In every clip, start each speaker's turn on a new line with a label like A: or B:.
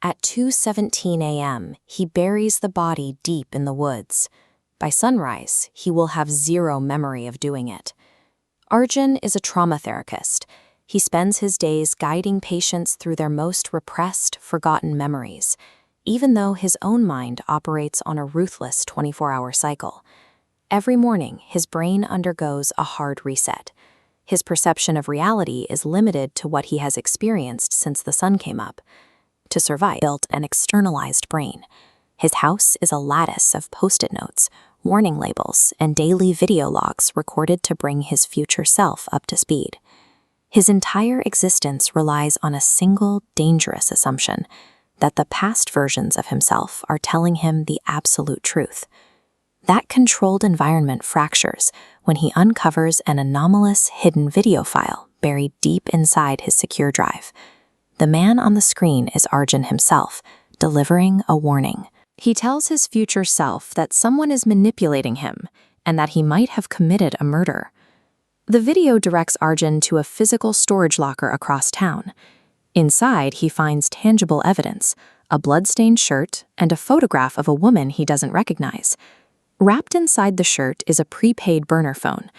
A: At 2:17 a.m., he buries the body deep in the woods. By sunrise, he will have zero memory of doing it. Arjun is a trauma therapist. He spends his days guiding patients through their most repressed, forgotten memories, even though his own mind operates on a ruthless 24-hour cycle. Every morning, his brain undergoes a hard reset. His perception of reality is limited to what he has experienced since the sun came up. To survive, he built an externalized brain. His house is a lattice of post-it notes, warning labels, and daily video logs recorded to bring his future self up to speed. His entire existence relies on a single, dangerous assumption that the past versions of himself are telling him the absolute truth. That controlled environment fractures when he uncovers an anomalous hidden video file buried deep inside his secure drive. The man on the screen is Arjun himself, delivering a warning. He tells his future self that someone is manipulating him and that he might have committed a murder. The video directs Arjun to a physical storage locker across town. Inside, he finds tangible evidence, a blood-stained shirt, and a photograph of a woman he doesn't recognize. Wrapped inside the shirt is a prepaid burner phone.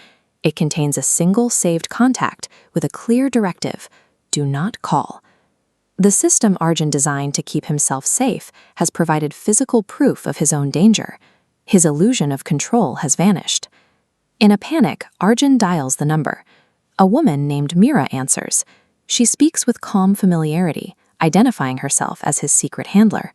A: It contains a single saved contact with a clear directive: do not call. The system Arjun designed to keep himself safe has provided physical proof of his own danger. His illusion of control has vanished. In a panic, Arjun dials the number. A woman named Mira answers. She speaks with calm familiarity, identifying herself as his secret handler.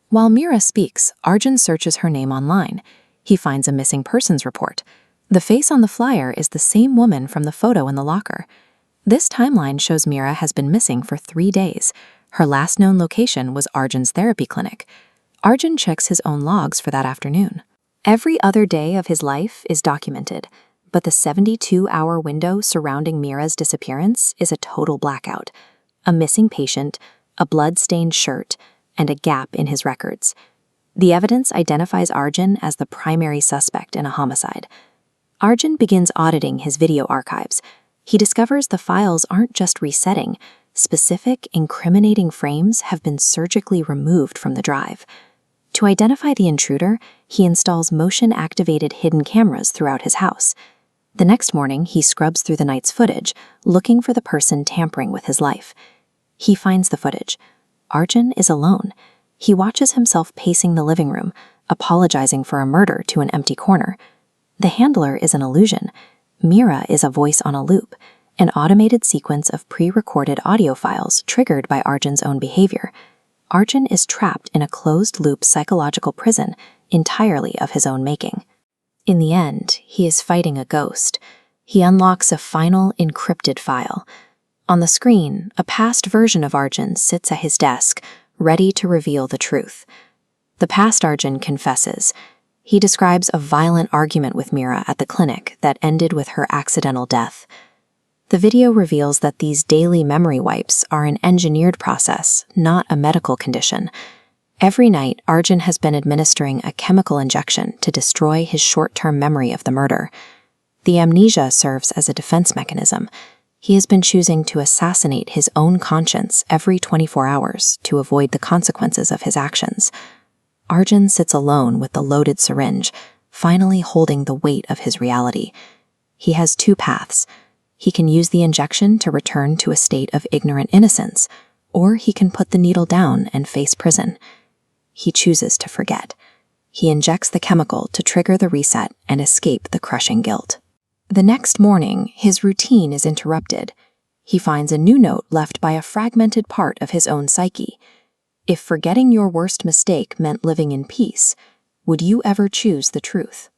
A: While Mira speaks, Arjun searches her name online. He finds a missing persons report. The face on the flyer is the same woman from the photo in the locker. This timeline shows Mira has been missing for 3 days. Her last known location was Arjun's therapy clinic. Arjun checks his own logs for that afternoon. Every other day of his life is documented, but the 72-hour window surrounding Mira's disappearance is a total blackout. A missing patient, a blood-stained shirt, and a gap in his records. The evidence identifies Arjun as the primary suspect in a homicide. Arjun begins auditing his video archives. He discovers the files aren't just resetting. Specific, incriminating frames have been surgically removed from the drive. To identify the intruder, he installs motion-activated hidden cameras throughout his house. The next morning, he scrubs through the night's footage, looking for the person tampering with his life. He finds the footage. Arjun is alone. He watches himself pacing the living room, apologizing for a murder to an empty corner. The handler is an illusion. Mira is a voice on a loop, an automated sequence of pre-recorded audio files triggered by Arjun's own behavior. Arjun is trapped in a closed-loop psychological prison entirely of his own making. In the end, he is fighting a ghost. He unlocks a final encrypted file. On the screen, a past version of Arjun sits at his desk, ready to reveal the truth. The past Arjun confesses. He describes a violent argument with Mira at the clinic that ended with her accidental death. The video reveals that these daily memory wipes are an engineered process, not a medical condition. Every night, Arjun has been administering a chemical injection to destroy his short-term memory of the murder. The amnesia serves as a defense mechanism. He has been choosing to assassinate his own conscience every 24 hours to avoid the consequences of his actions. Arjun sits alone with the loaded syringe, finally holding the weight of his reality. He has 2 paths. He can use the injection to return to a state of ignorant innocence, or he can put the needle down and face prison. He chooses to forget. He injects the chemical to trigger the reset and escape the crushing guilt. The next morning, his routine is interrupted. He finds a new note left by a fragmented part of his own psyche. If forgetting your worst mistake meant living in peace, would you ever choose the truth?